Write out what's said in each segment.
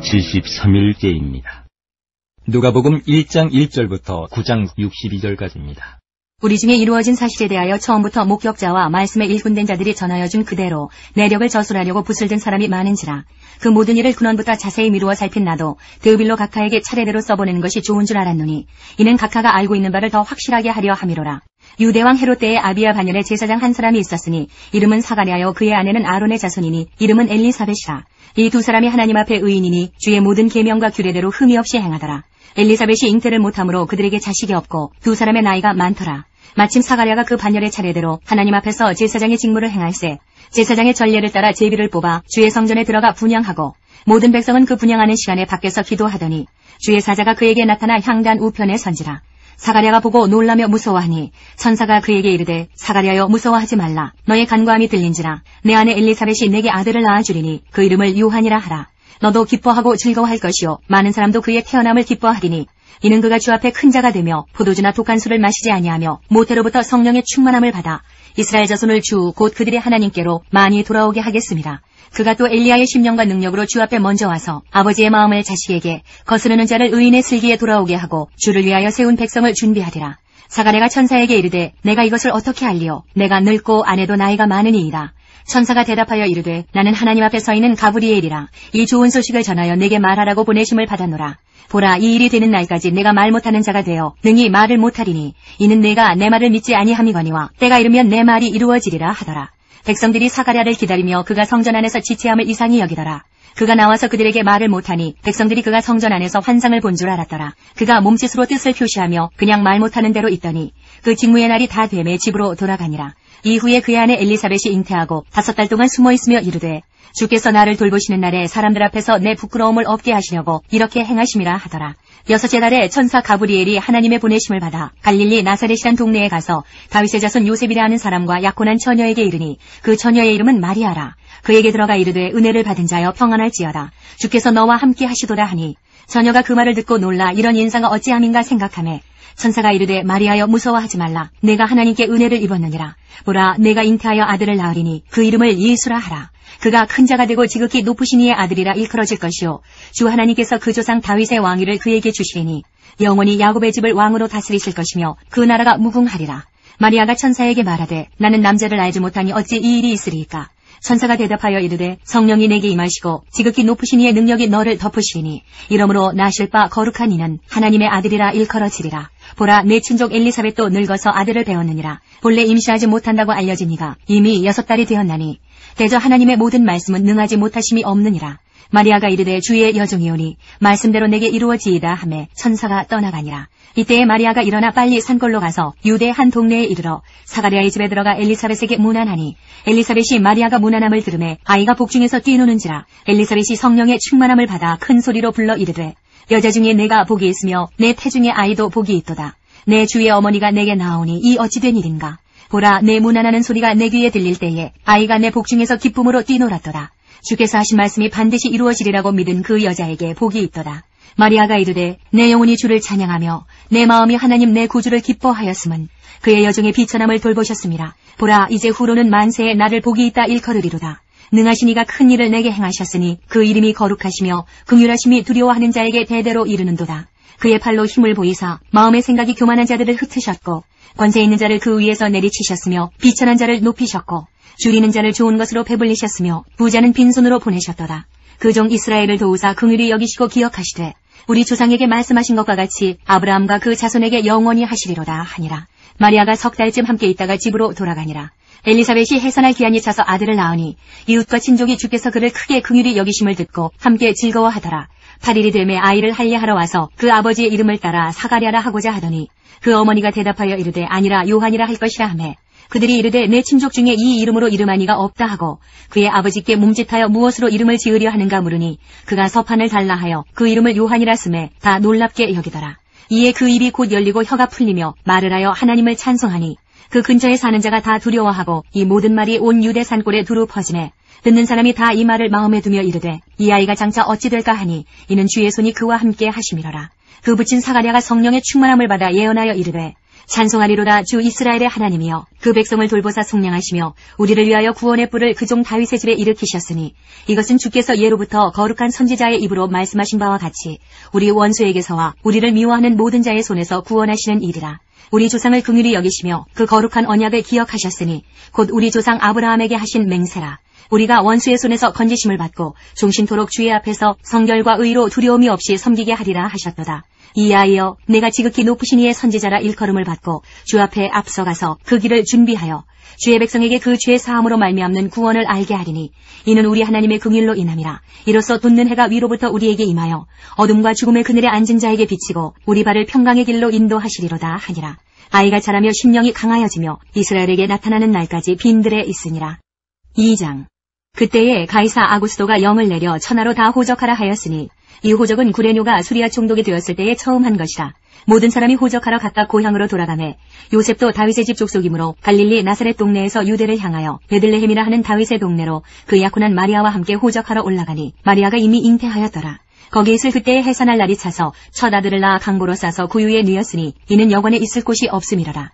73일째입니다. 누가복음 1장 1절부터 9장 62절까지입니다. 우리 중에 이루어진 사실에 대하여 처음부터 목격자와 말씀에 일꾼된 자들이 전하여 준 그대로 내력을 저술하려고 붓을 든 사람이 많은지라. 그 모든 일을 근원부터 자세히 미루어 살핀 나도 데오빌로 각하에게 차례대로 써보내는 것이 좋은 줄 알았노니 이는 각하가 알고 있는 바를 더 확실하게 하려 함이로라. 유대왕 헤롯 때에 아비야 반열에 제사장 한 사람이 있었으니 이름은 사가랴요 그의 아내는 아론의 자손이니 이름은 엘리사벳이라. 이 두 사람이 하나님 앞에 의인이니 주의 모든 계명과 규례대로 흠이 없이 행하더라. 엘리사벳이 잉태를 못함으로 그들에게 자식이 없고 두 사람의 나이가 많더라. 마침 사가랴가 그 반열의 차례대로 하나님 앞에서 제사장의 직무를 행할세. 제사장의 전례를 따라 제비를 뽑아 주의 성전에 들어가 분향하고 모든 백성은 그 분향하는 시간에 밖에서 기도하더니 주의 사자가 그에게 나타나 향단 우편에 선지라. 사가랴가 보고 놀라며 무서워하니 천사가 그에게 이르되 사가랴여 무서워하지 말라. 너의 간구함이 들린지라. 내 아내 엘리사벳이 내게 아들을 낳아주리니 그 이름을 요한이라 하라. 너도 기뻐하고 즐거워할 것이요 많은 사람도 그의 태어남을 기뻐하리니 이는 그가 주 앞에 큰 자가 되며 포도주나 독한 술을 마시지 아니하며 모태로부터 성령의 충만함을 받아 이스라엘 자손을 주 곧 그들의 하나님께로 많이 돌아오게 하겠습니다. 그가 또 엘리야의 심령과 능력으로 주 앞에 먼저 와서 아버지의 마음을 자식에게 거스르는 자를 의인의 슬기에 돌아오게 하고 주를 위하여 세운 백성을 준비하리라. 사가랴가 천사에게 이르되 내가 이것을 어떻게 알리오? 내가 늙고 아내도 나이가 많으니이다. 천사가 대답하여 이르되 나는 하나님 앞에 서 있는 가브리엘이라. 이 좋은 소식을 전하여 내게 말하라고 보내심을 받았노라. 보라 이 일이 되는 날까지 내가 말 못하는 자가 되어 능히 말을 못하리니 이는 내가 내 말을 믿지 아니함이거니와 때가 이르면 내 말이 이루어지리라 하더라. 백성들이 사가랴를 기다리며 그가 성전 안에서 지체함을 이상히 여기더라. 그가 나와서 그들에게 말을 못하니 백성들이 그가 성전 안에서 환상을 본 줄 알았더라. 그가 몸짓으로 뜻을 표시하며 그냥 말 못하는 대로 있더니 그 직무의 날이 다 되매 집으로 돌아가니라. 이후에 그의 아내 엘리사벳이 잉태하고 5달 동안 숨어있으며 이르되 주께서 나를 돌보시는 날에 사람들 앞에서 내 부끄러움을 없게 하시려고 이렇게 행하심이라 하더라. 6째 달에 천사 가브리엘이 하나님의 보내심을 받아 갈릴리 나사렛이란 동네에 가서 다윗의 자손 요셉이라 하는 사람과 약혼한 처녀에게 이르니 그 처녀의 이름은 마리아라. 그에게 들어가 이르되 은혜를 받은 자여 평안할지어다. 주께서 너와 함께 하시도다 하니 처녀가 그 말을 듣고 놀라 이런 인사가 어찌함인가 생각하매 천사가 이르되 마리아여 무서워하지 말라. 내가 하나님께 은혜를 입었느니라. 보라 내가 잉태하여 아들을 낳으리니 그 이름을 예수라 하라. 그가 큰 자가 되고 지극히 높으신 이의 아들이라 일컬어질 것이요 주 하나님께서 그 조상 다윗의 왕위를 그에게 주시리니 영원히 야곱의 집을 왕으로 다스리실 것이며 그 나라가 무궁하리라. 마리아가 천사에게 말하되 나는 남자를 알지 못하니 어찌 이 일이 있으리이까. 천사가 대답하여 이르되 성령이 내게 임하시고 지극히 높으신 이의 능력이 너를 덮으시리니 이러므로 나실 바 거룩한 이는 하나님의 아들이라 일컬어지리라. 보라 내 친족 엘리사벳도 늙어서 아들을 배웠느니라. 본래 임신하지 못한다고 알려진 이가 이미 6달이 되었나니 대저 하나님의 모든 말씀은 능하지 못하심이 없느니라. 마리아가 이르되 주의 여종이오니 말씀대로 내게 이루어지이다 하매 천사가 떠나가니라. 이때에 마리아가 일어나 빨리 산골로 가서 유대 한 동네에 이르러 사가랴의 집에 들어가 엘리사벳에게 문안하니 엘리사벳이 마리아가 문안함을 들으매 아이가 복중에서 뛰노는지라. 엘리사벳이 성령의 충만함을 받아 큰 소리로 불러 이르되 여자 중에 내가 복이 있으며 내 태중의 아이도 복이 있도다. 내 주의 어머니가 내게 나오니 이 어찌 된 일인가. 보라 내 문안하는 소리가 내 귀에 들릴 때에 아이가 내 복중에서 기쁨으로 뛰놀았도다. 주께서 하신 말씀이 반드시 이루어지리라고 믿은 그 여자에게 복이 있도다. 마리아가 이르되 내 영혼이 주를 찬양하며 내 마음이 하나님 내 구주를 기뻐하였음은 그의 여종의 비천함을 돌보셨음이라. 보라 이제 후로는 만세에 나를 복이 있다 일컬으리로다. 능하신 이가 큰 일을 내게 행하셨으니 그 이름이 거룩하시며 긍휼하심이 두려워하는 자에게 대대로 이르는도다. 그의 팔로 힘을 보이사 마음의 생각이 교만한 자들을 흩으셨고 권세 있는 자를 그 위에서 내리치셨으며 비천한 자를 높이셨고 줄이는 자를 좋은 것으로 배불리셨으며 부자는 빈손으로 보내셨도다. 그 종 이스라엘을 도우사 긍휼히 여기시고 기억하시되 우리 조상에게 말씀하신 것과 같이 아브라함과 그 자손에게 영원히 하시리로다 하니라. 마리아가 6달쯤 함께 있다가 집으로 돌아가니라. 엘리사벳이 해산할 기한이 차서 아들을 낳으니 이웃과 친족이 주께서 그를 크게 긍휼히 여기심을 듣고 함께 즐거워하더라. 8일이 되매 아이를 할례하러 와서 그 아버지의 이름을 따라 사가랴라 하고자 하더니 그 어머니가 대답하여 이르되 아니라 요한이라 할 것이라 하매 그들이 이르되 내 친족 중에 이 이름으로 이름한 이가 없다 하고 그의 아버지께 몸짓하여 무엇으로 이름을 지으려 하는가 물으니 그가 서판을 달라 하여 그 이름을 요한이라 쓰매 다 놀랍게 여기더라. 이에 그 입이 곧 열리고 혀가 풀리며 말을 하여 하나님을 찬송하니 그 근처에 사는 자가 다 두려워하고 이 모든 말이 온 유대 산골에 두루 퍼지매 듣는 사람이 다 이 말을 마음에 두며 이르되 이 아이가 장차 어찌 될까 하니 이는 주의 손이 그와 함께 하심이로라. 그 붙인 사가랴가 성령의 충만함을 받아 예언하여 이르되 찬송하리로다 주 이스라엘의 하나님이여 그 백성을 돌보사 속량하시며 우리를 위하여 구원의 뿔을 그 종 다윗의 집에 일으키셨으니 이것은 주께서 예로부터 거룩한 선지자의 입으로 말씀하신 바와 같이 우리 원수에게서와 우리를 미워하는 모든 자의 손에서 구원하시는 일이라. 우리 조상을 긍휼히 여기시며 그 거룩한 언약을 기억하셨으니 곧 우리 조상 아브라함에게 하신 맹세라. 우리가 원수의 손에서 건지심을 받고 종신토록 주의 앞에서 성결과 의로 두려움이 없이 섬기게 하리라 하셨도다. 이하여 내가 지극히 높으신 이의 선지자라 일컬음을 받고 주 앞에 앞서가서 그 길을 준비하여 주의 백성에게 그 죄 사함으로 말미암는 구원을 알게 하리니 이는 우리 하나님의 긍휼로 인함이라. 이로써 돋는 해가 위로부터 우리에게 임하여 어둠과 죽음의 그늘에 앉은 자에게 비치고 우리 발을 평강의 길로 인도하시리로다 하니라. 아이가 자라며 심령이 강하여지며 이스라엘에게 나타나는 날까지 빈들에 있으니라. 2장. 그때에 가이사 아구스도가 영을 내려 천하로 다 호적하라 하였으니 이 호적은 구레뇨가 수리아 총독이 되었을 때에 처음 한 것이라. 모든 사람이 호적하러 각각 고향으로 돌아가매 요셉도 다윗의 집 족속이므로 갈릴리 나사렛 동네에서 유대를 향하여 베들레헴이라 하는 다윗의 동네로 그 약혼한 마리아와 함께 호적하러 올라가니 마리아가 이미 잉태하였더라. 거기 있을 그때에 해산할 날이 차서 첫 아들을 낳아 강보로 싸서 구유에 누였으니 이는 여관에 있을 곳이 없음이라라.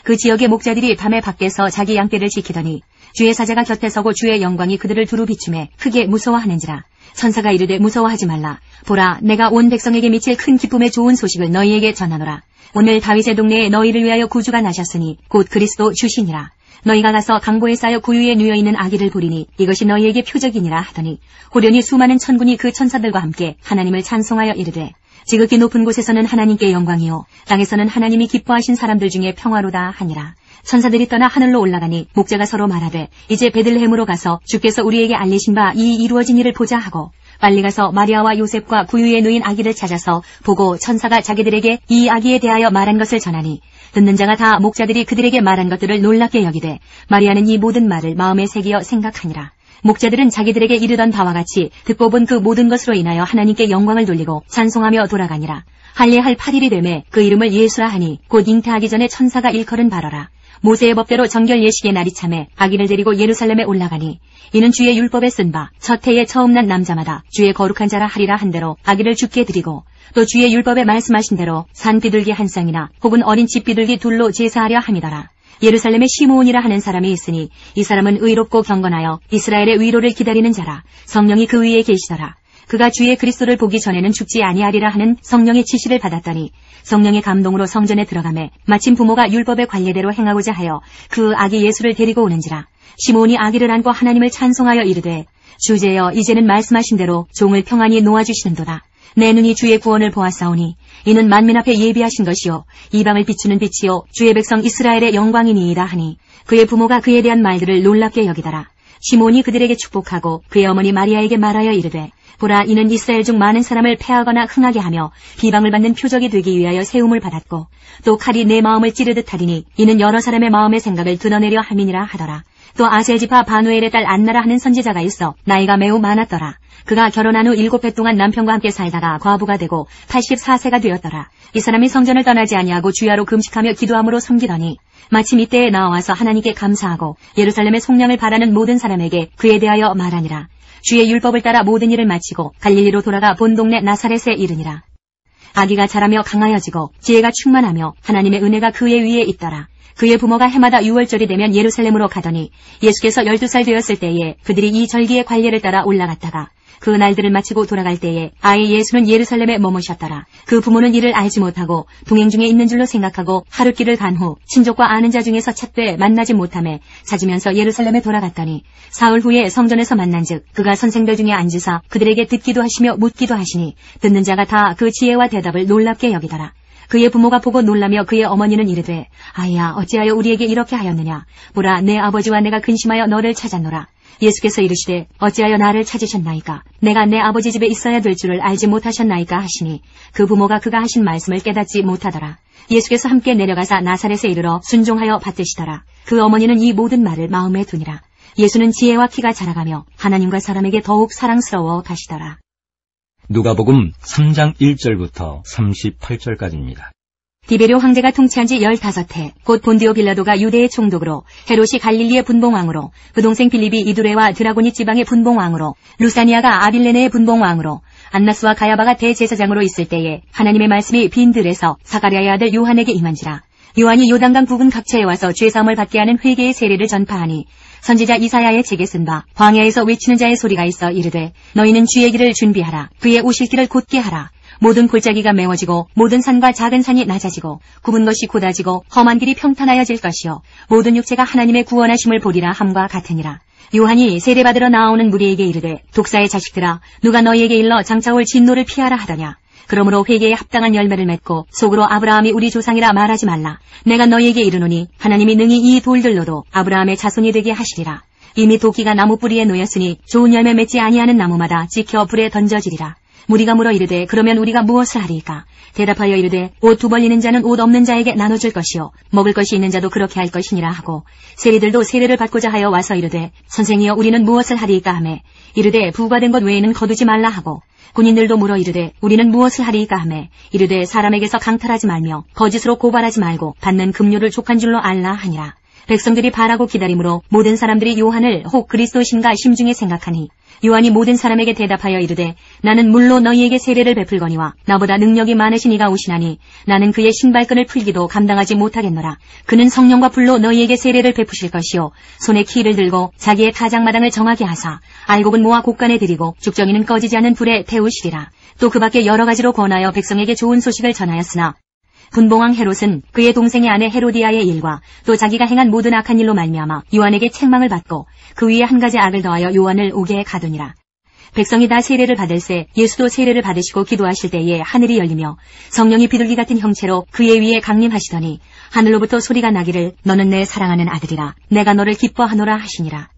그 지역의 목자들이 밤에 밖에서 자기 양떼를 지키더니 주의 사자가 곁에 서고 주의 영광이 그들을 두루 비추매 크게 무서워하는지라. 천사가 이르되 무서워하지 말라. 보라, 내가 온 백성에게 미칠 큰 기쁨의 좋은 소식을 너희에게 전하노라. 오늘 다윗의 동네에 너희를 위하여 구주가 나셨으니 곧 그리스도 주시니라. 너희가 가서 강보에 쌓여 구유에 누여있는 아기를 보리니 이것이 너희에게 표적이니라 하더니 호련히 수많은 천군이 그 천사들과 함께 하나님을 찬송하여 이르되 지극히 높은 곳에서는 하나님께 영광이요 땅에서는 하나님이 기뻐하신 사람들 중에 평화로다 하니라. 천사들이 떠나 하늘로 올라가니 목자가 서로 말하되 이제 베들레헴으로 가서 주께서 우리에게 알리신 바 이 이루어진 일을 보자 하고 빨리 가서 마리아와 요셉과 구유에 누인 아기를 찾아서 보고 천사가 자기들에게 이 아기에 대하여 말한 것을 전하니 듣는 자가 다 목자들이 그들에게 말한 것들을 놀랍게 여기되 마리아는 이 모든 말을 마음에 새기어 생각하니라. 목자들은 자기들에게 이르던 바와 같이 듣고 본 그 모든 것으로 인하여 하나님께 영광을 돌리고 찬송하며 돌아가니라. 할례할 8일이 되매 그 이름을 예수라 하니 곧 잉태하기 전에 천사가 일컬은 바로라. 모세의 법대로 정결 예식의 날이 참에 아기를 데리고 예루살렘에 올라가니 이는 주의 율법에 쓴 바 첫 해에 처음 난 남자마다 주의 거룩한 자라 하리라 한 대로 아기를 주께 드리고 또 주의 율법에 말씀하신 대로 산 비둘기 한 쌍이나 혹은 어린 집 비둘기 둘로 제사하려 함이더라. 예루살렘에 시므온이라 하는 사람이 있으니 이 사람은 의롭고 경건하여 이스라엘의 위로를 기다리는 자라. 성령이 그 위에 계시더라. 그가 주의 그리스도를 보기 전에는 죽지 아니하리라 하는 성령의 지시를 받았더니 성령의 감동으로 성전에 들어가매 마침 부모가 율법의 관례대로 행하고자 하여 그 아기 예수를 데리고 오는지라. 시므온이 아기를 안고 하나님을 찬송하여 이르되 주제여 이제는 말씀하신 대로 종을 평안히 놓아주시는도다. 내 눈이 주의 구원을 보았사오니 이는 만민 앞에 예비하신 것이요 이방을 비추는 빛이요 주의 백성 이스라엘의 영광이니이다 하니 그의 부모가 그에 대한 말들을 놀랍게 여기더라. 시몬이 그들에게 축복하고 그의 어머니 마리아에게 말하여 이르되 보라, 이는 이스라엘 중 많은 사람을 패하거나 흥하게 하며 비방을 받는 표적이 되기 위하여 세움을 받았고 또 칼이 내 마음을 찌르듯 하리니 이는 여러 사람의 마음의 생각을 드러내려 함이니라 하더라. 또 아셀 지파 바누엘의 딸 안나라 하는 선지자가 있어 나이가 매우 많았더라. 그가 결혼한 후 7해 동안 남편과 함께 살다가 과부가 되고 84세가 되었더라. 이 사람이 성전을 떠나지 아니하고 주야로 금식하며 기도함으로 섬기더니 마침 이때에 나와서 하나님께 감사하고 예루살렘의 속량을 바라는 모든 사람에게 그에 대하여 말하니라. 주의 율법을 따라 모든 일을 마치고 갈릴리로 돌아가 본 동네 나사렛에 이르니라. 아기가 자라며 강하여지고 지혜가 충만하며 하나님의 은혜가 그의 위에 있더라. 그의 부모가 해마다 6월절이 되면 예루살렘으로 가더니 예수께서 12살 되었을 때에 그들이 이 절기의 관례를 따라 올라갔다가 그 날들을 마치고 돌아갈 때에 아이 예수는 예루살렘에 머무셨더라. 그 부모는 이를 알지 못하고 동행 중에 있는 줄로 생각하고 하룻길을 간 후 친족과 아는 자 중에서 찾되 만나지 못하매 찾으면서 예루살렘에 돌아갔더니 사흘 후에 성전에서 만난즉 그가 선생들 중에 앉으사 그들에게 듣기도 하시며 묻기도 하시니 듣는 자가 다 그 지혜와 대답을 놀랍게 여기더라. 그의 부모가 보고 놀라며 그의 어머니는 이르되 아이야 어찌하여 우리에게 이렇게 하였느냐. 보라, 내 아버지와 내가 근심하여 너를 찾았노라. 예수께서 이르시되 어찌하여 나를 찾으셨나이까. 내가 내 아버지 집에 있어야 될 줄을 알지 못하셨나이까 하시니 그 부모가 그가 하신 말씀을 깨닫지 못하더라. 예수께서 함께 내려가사 나사렛에 이르러 순종하여 받드시더라. 그 어머니는 이 모든 말을 마음에 두니라. 예수는 지혜와 키가 자라가며 하나님과 사람에게 더욱 사랑스러워 가시더라. 누가복음 3장 1절부터 38절까지입니다. 디베료 황제가 통치한 지 15해, 곧 본디오 빌라도가 유대의 총독으로, 헤롯이 갈릴리의 분봉왕으로, 그 동생 빌립이 이두레와 드라고니 지방의 분봉왕으로, 루사니아가 아빌레네의 분봉왕으로, 안나스와 가야바가 대제사장으로 있을 때에 하나님의 말씀이 빈들에서 사가랴의 아들 요한에게 임한지라. 요한이 요단강 부근 각처에 와서 죄사함을 받게 하는 회개의 세례를 전파하니 선지자 이사야의 책에 쓴 바 광야에서 외치는 자의 소리가 있어 이르되 너희는 주의 길을 준비하라. 그의 오실 길을 곧게 하라. 모든 골짜기가 메워지고 모든 산과 작은 산이 낮아지고 굽은 것이 곧아지고 험한 길이 평탄하여질 것이요 모든 육체가 하나님의 구원하심을 보리라 함과 같으니라. 요한이 세례받으러 나오는 무리에게 이르되 독사의 자식들아 누가 너희에게 일러 장차올 진노를 피하라 하더냐. 그러므로 회개에 합당한 열매를 맺고 속으로 아브라함이 우리 조상이라 말하지 말라. 내가 너희에게 이르노니 하나님이 능히 이 돌들로도 아브라함의 자손이 되게 하시리라. 이미 도끼가 나무 뿌리에 놓였으니 좋은 열매 맺지 아니하는 나무마다 찍혀 불에 던져지리라. 무리가 물어 이르되 그러면 우리가 무엇을 하리까? 대답하여 이르되 옷 두 벌리는 자는 옷 없는 자에게 나눠줄 것이요 먹을 것이 있는 자도 그렇게 할 것이니라 하고 세리들도 세례를 받고자 하여 와서 이르되 선생이여 우리는 무엇을 하리까 하매 이르되 부과된 것 외에는 거두지 말라 하고 군인들도 물어 이르되 우리는 무엇을 하리까 하매 이르되 사람에게서 강탈하지 말며 거짓으로 고발하지 말고 받는 급료를 족한 줄로 알라 하니라. 백성들이 바라고 기다림으로 모든 사람들이 요한을 혹 그리스도신가 심중에 생각하니 요한이 모든 사람에게 대답하여 이르되 나는 물로 너희에게 세례를 베풀거니와 나보다 능력이 많으신 이가 오시나니 나는 그의 신발끈을 풀기도 감당하지 못하겠노라. 그는 성령과 불로 너희에게 세례를 베푸실 것이요 손에 키를 들고 자기의 타작마당을 정하게 하사 알곡은 모아 곡간에 들이고 죽정이는 꺼지지 않는 불에 태우시리라. 또 그 밖에 여러 가지로 권하여 백성에게 좋은 소식을 전하였으나 분봉왕 헤롯은 그의 동생의 아내 헤로디아의 일과 또 자기가 행한 모든 악한 일로 말미암아 요한에게 책망을 받고 그 위에 한 가지 악을 더하여 요한을 옥에 가두니라. 백성이 다 세례를 받을새 예수도 세례를 받으시고 기도하실 때에 하늘이 열리며 성령이 비둘기 같은 형체로 그의 위에 강림하시더니 하늘로부터 소리가 나기를 너는 내 사랑하는 아들이라 내가 너를 기뻐하노라 하시니라.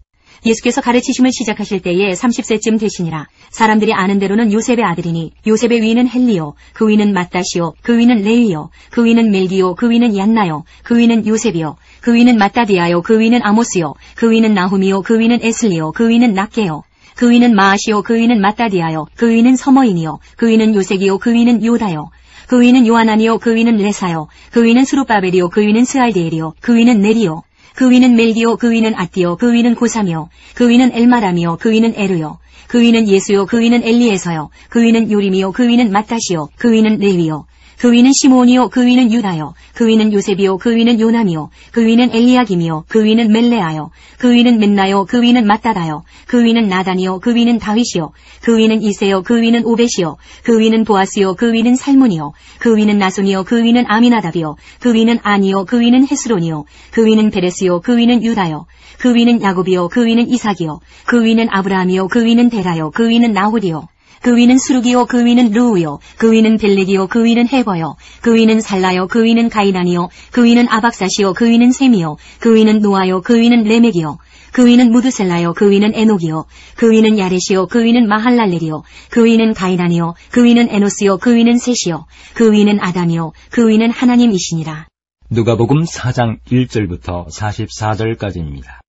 예수께서 가르치심을 시작하실 때에 30세쯤 되시니라. 사람들이 아는 대로는 요셉의 아들이니 요셉의 위는 헬리요 그 위는 맏다시요 그 위는 레위요 그 위는 멜기요 그 위는 얀나요 그 위는 요셉이요 그 위는 마따디아요 그 위는 아모스요 그 위는 나훔이요 그 위는 에슬리요 그 위는 낫게요 그 위는 마아시요 그 위는 마따디아요 그 위는 서머인이요 그 위는 요색이요 그 위는 요다요 그 위는 요하나니요 그 위는 레사요 그 위는 스룹바벨이요 그 위는 스알데엘이요 그 위는 네리요 그 위는 멜기요 그 위는 아띠요 그 위는 고삼이요 그 위는 엘마람이요 그 위는 에르요 그 위는 예수요 그 위는 엘리에서요 그 위는 요림이요 그 위는 마따시요 그 위는 레위요 그 위는 시므온이요 그 위는 유다요 그 위는 요셉이요 그 위는 요남이요 그 위는 엘리야김이요 그 위는 멜레아요 그 위는 맨나요 그 위는 마따다요 그 위는 나단이요 그 위는 다윗이요 그 위는 이세요 그 위는 오벳이요 그 위는 보아스요 그 위는 살문이요 그 위는 나손이요 그 위는 아미나답이요 그 위는 아니요 그 위는 헤스론이요 그 위는 베레스요 그 위는 유다요 그 위는 야곱이요 그 위는 이삭이요 그 위는 아브라함이요 그 위는 데라요 그 위는 나홀이요 그 위는 수룩이요 그 위는 르우요 그 위는 벨렉이요 그 위는 헤버요 그 위는 살라요 그 위는 가이난이요 그 위는 아박사시요 그 위는 셈이요 그 위는 노아요 그 위는 레멕이요 그 위는 무드셀라요 그 위는 에녹이요 그 위는 야렛이요 그 위는 마할랄렐이요 그 위는 가이난이요 그 위는 에노스요 그 위는 셋이요 그 위는 아담이요 그 위는 하나님이시니라. 누가복음 4장 1절부터 44절까지입니다.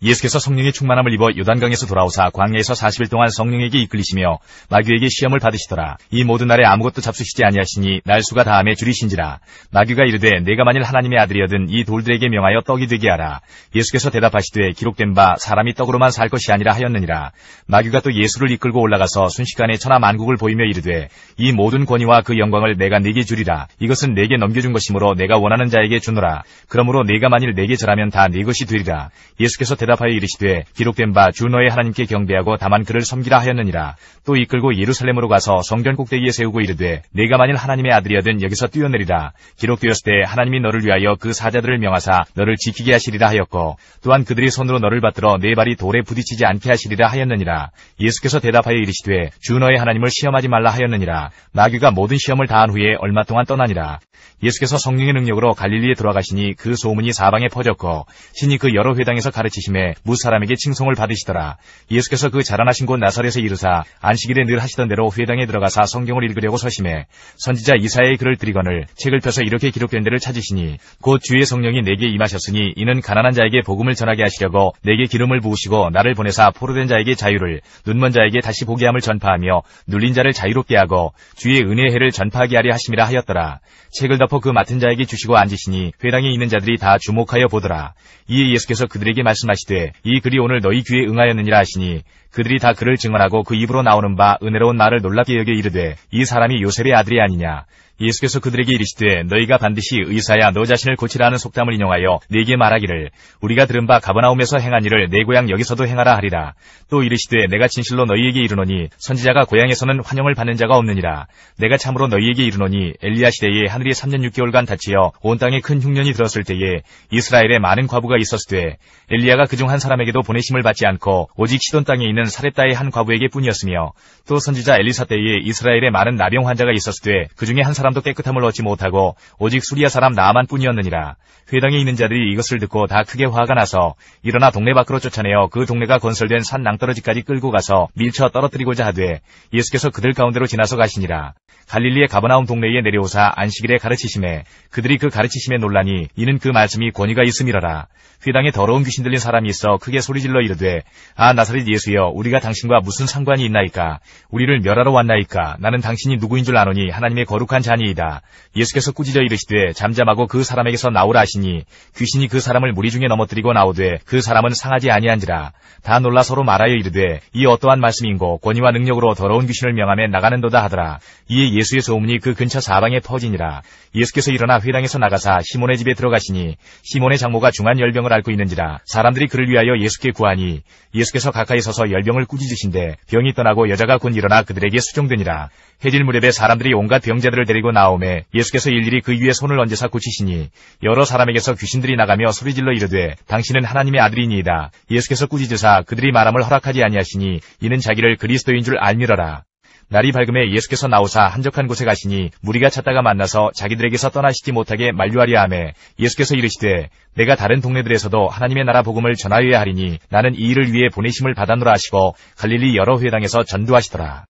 예수께서 성령의 충만함을 입어 요단강에서 돌아오사 광야에서 40일 동안 성령에게 이끌리시며 마귀에게 시험을 받으시더라. 이 모든 날에 아무것도 잡수시지 아니하시니 날수가 다함에 줄이신지라. 마귀가 이르되 내가 만일 하나님의 아들이여든 이 돌들에게 명하여 떡이 되게 하라. 예수께서 대답하시되 기록된 바 사람이 떡으로만 살 것이 아니라 하였느니라. 마귀가 또 예수를 이끌고 올라가서 순식간에 천하 만국을 보이며 이르되 이 모든 권위와 그 영광을 내가 네게 주리라. 이것은 내게 넘겨준 것이므로 내가 원하는 자에게 주노라. 그러므로 내가 만일 내게 절하면 다 네 것이 되리라. 예수께서 대답하여 이르시되 기록된 바 주 너의 하나님께 경배하고 다만 그를 섬기라 하였느니라. 또 이끌고 예루살렘으로 가서 성전 꼭대기에 세우고 이르되 내가 만일 하나님의 아들이여든 여기서 뛰어내리라. 기록되었을 때 하나님이 너를 위하여 그 사자들을 명하사 너를 지키게 하시리라 하였고 또한 그들이 손으로 너를 받들어 네 발이 돌에 부딪히지 않게 하시리라 하였느니라. 예수께서 대답하여 이르시되 주 너의 하나님을 시험하지 말라 하였느니라. 마귀가 모든 시험을 다한 후에 얼마 동안 떠나니라. 예수께서 성령의 능력으로 갈릴리에 돌아가시니 그 소문이 사방에 퍼졌고 신이 그 여러 회당에서 가르치심에 무사람에게 칭송을 받으시더라. 예수께서 그 자라나신 곳 나사렛에 이르사 안식일에 늘 하시던 대로 회당에 들어가사 성경을 읽으려고 서심해 선지자 이사야의 글을 들이거늘 책을 펴서 이렇게 기록된 데를 찾으시니 곧 주의 성령이 내게 임하셨으니 이는 가난한 자에게 복음을 전하게 하시려고 내게 기름을 부으시고 나를 보내사 포로된 자에게 자유를 눈먼 자에게 다시 보게 함을 전파하며 눌린 자를 자유롭게 하고 주의 은혜의 해를 전파하게 하려 하심이라 하였더라. 책을 덮어 그 맡은 자에게 주시고 앉으시니 회당에 있는 자들이 다 주목하여 보더라. 이에 예수께서 그들에게 말씀하시되 이 글이 오늘 너희 귀에 응하였느니라 하시니 그들이 다 그를 증언하고 그 입으로 나오는 바 은혜로운 말을 놀랍게 여겨 이르되 이 사람이 요셉의 아들이 아니냐. 예수께서 그들에게 이르시되 너희가 반드시 의사야 너 자신을 고치라 하는 속담을 인용하여 네게 말하기를 우리가 들은 바 가버나움에서 행한 일을 내 고향 여기서도 행하라 하리라. 또 이르시되 내가 진실로 너희에게 이르노니 선지자가 고향에서는 환영을 받는 자가 없느니라. 내가 참으로 너희에게 이르노니 엘리야 시대에 하늘이 3년 6개월간 닫히어 온 땅에 큰 흉년이 들었을 때에 이스라엘에 많은 과부가 있었으되 엘리야가 그중 한 사람에게도 보내심을 받지 않고 오직 시돈 땅에 있는 사렙다의 한 과부에게 뿐이었으며 또 선지자 엘리사 때에 이스라엘에 많은 나병 환자가 있었으되 그중에 한 사람도 깨끗함을 얻지 못하고 오직 수리아 사람 나아만 뿐이었느니라. 회당에 있는 자들이 이것을 듣고 다 크게 화가 나서 일어나 동네 밖으로 쫓아내어 그 동네가 건설된 산 낭떠러지까지 끌고 가서 밀쳐 떨어뜨리고자 하되 예수께서 그들 가운데로 지나서 가시니라. 갈릴리의 가버나움 동네에 내려오사 안식일에 가르치심에 그들이 그 가르치심에 놀라니 이는 그 말씀이 권위가 있음이러라. 회당에 더러운 귀신 들린 사람이 있어 크게 소리질러 이르되 아 나사렛 예수여 우리가 당신과 무슨 상관이 있나이까. 우리를 멸하러 왔나이까. 나는 당신이 누구인 줄 아노니 하나님의 거룩한 자니이다. 예수께서 꾸짖어 이르시되 잠잠하고 그 사람에게서 나오라 하시니 귀신이 그 사람을 무리 중에 넘어뜨리고 나오되 그 사람은 상하지 아니한지라. 다 놀라 서로 말하여 이르되 이 어떠한 말씀인고 권위와 능력으로 더러운 귀신을 명함에 나가는도다 하더라. 이에 예수의 소문이 그 근처 사방에 퍼지니라. 예수께서 일어나 회당에서 나가사 시몬의 집에 들어가시니 시몬의 장모가 중한 열병을 앓고 있는지라. 사람들이 그를 위하여 예수께 구하니 예수께서 가까이 서서 열병을 꾸짖으신데 병이 떠나고 여자가 곧 일어나 그들에게 수종되니라. 해질 무렵에 사람들이 온갖 병자들을 데리고 나오매 예수께서 일일이 그 위에 손을 얹으사 고치시니 여러 사람에게서 귀신들이 나가며 소리질러 이르되 당신은 하나님의 아들이니이다. 예수께서 꾸짖으사 그들이 말함을 허락하지 아니하시니 이는 자기를 그리스도인 줄 알미러라. 날이 밝음에 예수께서 나오사 한적한 곳에 가시니 무리가 찾다가 만나서 자기들에게서 떠나시지 못하게 만류하려 하매 예수께서 이르시되 내가 다른 동네들에서도 하나님의 나라 복음을 전하여야 하리니 나는 이 일을 위해 보내심을 받았노라 하시고 갈릴리 여러 회당에서 전도하시더라.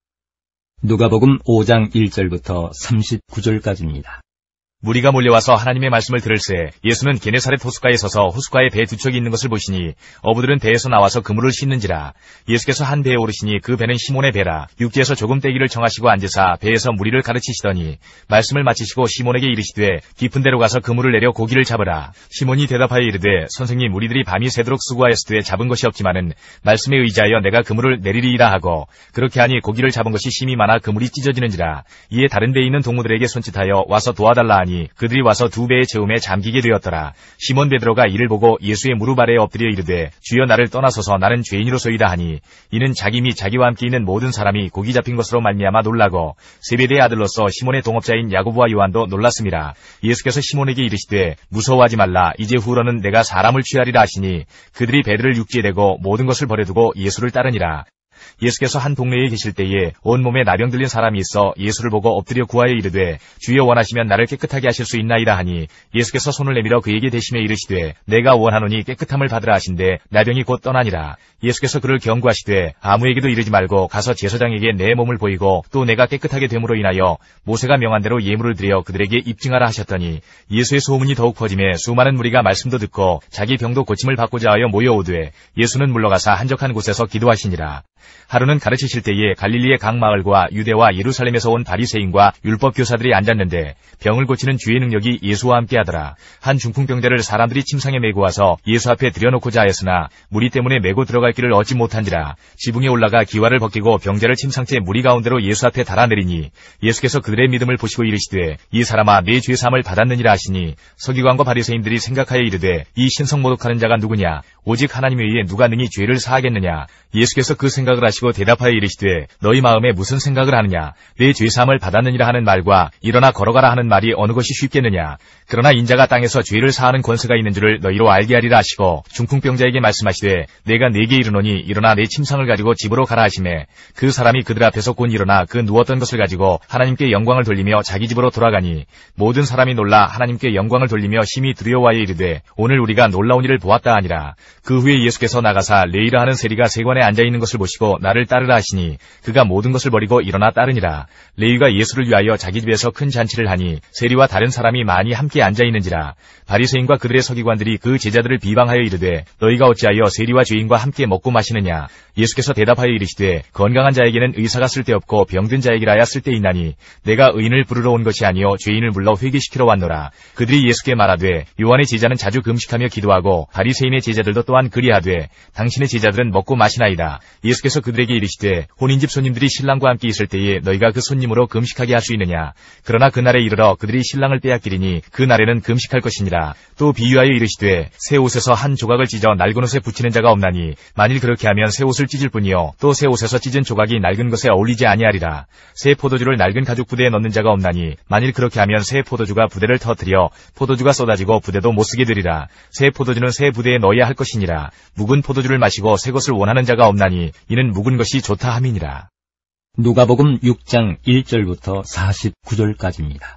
누가복음 5장 1절부터 39절까지입니다. 무리가 몰려와서 하나님의 말씀을 들을새 예수는 게네사렛 호숫가에 서서 호숫가에 배 두 척이 있는 것을 보시니 어부들은 배에서 나와서 그물을 씻는지라. 예수께서 한 배에 오르시니 그 배는 시몬의 배라. 육지에서 조금 떼기를 정하시고 앉으사 배에서 무리를 가르치시더니 말씀을 마치시고 시몬에게 이르시되 깊은 데로 가서 그물을 내려 고기를 잡으라. 시몬이 대답하여 이르되 선생님 우리들이 밤이 새도록 수고하였으되 잡은 것이 없지만은 말씀에 의지하여 내가 그물을 내리리이다 하고 그렇게 하니 고기를 잡은 것이 심이 많아 그물이 찢어지는지라. 이에 다른 배에 있는 동무들에게 손짓하여 와서 도와달라 하니 그들이 와서 두 배의 채움에 잠기게 되었더라. 시몬 베드로가 이를 보고 예수의 무릎 아래에 엎드려 이르되 주여 나를 떠나소서 나는 죄인으로소이다 하니 이는 자기 및 자기와 함께 있는 모든 사람이 고기 잡힌 것으로 말미암아 놀라고 세베대의 아들로서 시몬의 동업자인 야고보와 요한도 놀랐음이라. 예수께서 시몬에게 이르시되 무서워하지 말라. 이제 후로는 내가 사람을 취하리라 하시니 그들이 배들을 육지에 대고 모든 것을 버려두고 예수를 따르니라. 예수께서 한 동네에 계실 때에 온몸에 나병 들린 사람이 있어 예수를 보고 엎드려 구하여 이르되 주여 원하시면 나를 깨끗하게 하실 수 있나이다 하니 예수께서 손을 내밀어 그에게 대심에 이르시되 내가 원하노니 깨끗함을 받으라 하신대 나병이 곧 떠나니라. 예수께서 그를 경고하시되 아무에게도 이르지 말고 가서 제사장에게 내 몸을 보이고 또 내가 깨끗하게 됨으로 인하여 모세가 명한 대로 예물을 드려 그들에게 입증하라 하셨더니 예수의 소문이 더욱 퍼지매 수많은 무리가 말씀도 듣고 자기 병도 고침을 받고자 하여 모여오되 예수는 물러가사 한적한 곳에서 기도하시니라. 하루는 가르치실 때에 갈릴리의 각 마을과 유대와 예루살렘에서 온 바리새인과 율법 교사들이 앉았는데 병을 고치는 주의 능력이 예수와 함께 하더라. 한 중풍병자를 사람들이 침상에 메고 와서 예수 앞에 들여놓고자 하였으나 무리 때문에 메고 들어갈 길을 얻지 못한지라. 지붕에 올라가 기와를 벗기고 병자를 침상째 무리 가운데로 예수 앞에 달아내리니 예수께서 그들의 믿음을 보시고 이르시되 이 사람아 내 죄 사함을 받았느니라 하시니 서기관과 바리새인들이 생각하여 이르되 이 신성 모독하는 자가 누구냐 오직 하나님에 의해 누가 능히 죄를 사하겠느냐. 예수께서 그 생각을 하시고 대답하여 이르시되 너희 마음에 무슨 생각을 하느냐. 내 죄사함을 받았느니라 하는 말과 일어나 걸어가라 하는 말이 어느 것이 쉽겠느냐. 그러나 인자가 땅에서 죄를 사하는 권세가 있는 줄을 너희로 알게 하리라 하시고 중풍병자에게 말씀하시되 내가 네게 이르노니 일어나 내 침상을 가지고 집으로 가라 하시매 그 사람이 그들 앞에서 곧 일어나 그 누웠던 것을 가지고 하나님께 영광을 돌리며 자기 집으로 돌아가니 모든 사람이 놀라 하나님께 영광을 돌리며 심히 두려워하여 이르되 오늘 우리가 놀라운 일을 보았다 하니라. 그 후에 예수께서 나가사 레이라 하는 세리가 세관에 앉아있는 것을 보시고 나를 따르라 하시니 그가 모든 것을 버리고 일어나 따르니라. 레위가 예수를 위하여 자기 집에서 큰 잔치를 하니 세리와 다른 사람이 많이 함께 앉아있는지라. 바리새인과 그들의 서기관들이 그 제자들을 비방하여 이르되 너희가 어찌하여 세리와 죄인과 함께 먹고 마시느냐. 예수께서 대답하여 이르시되 건강한 자에게는 의사가 쓸데없고 병든 자에게라야 쓸데있나니 내가 의인을 부르러 온 것이 아니요 죄인을 불러 회개시키러 왔노라. 그들이 예수께 말하되 요한의 제자는 자주 금식하며 기도하고 바리새인의 제자들도 또한 그리하되 당신의 제자들은 먹고 마시나이다. 예수께서 예수께서 그들에게 이르시되 혼인집 손님들이 신랑과 함께 있을 때에 너희가 그 손님으로 금식하게 할 수 있느냐. 그러나 그날에 이르러 그들이 신랑을 빼앗기리니 그 날에는 금식할 것이니라. 또 비유하여 이르시되 새 옷에서 한 조각을 찢어 낡은 옷에 붙이는 자가 없나니 만일 그렇게 하면 새 옷을 찢을 뿐이요 또 새 옷에서 찢은 조각이 낡은 것에 어울리지 아니하리라. 새 포도주를 낡은 가죽 부대에 넣는 자가 없나니 만일 그렇게 하면 새 포도주가 부대를 터뜨려 포도주가 쏟아지고 부대도 못쓰게 되리라. 새 포도주는 새 부대에 넣어야 할 것이니라. 묵은 포도주를 마시고 새 것을 원하는 자가 없나니 이는 묵은 것이 좋다 함이니라. 누가복음 6장 1절부터 49절까지입니다.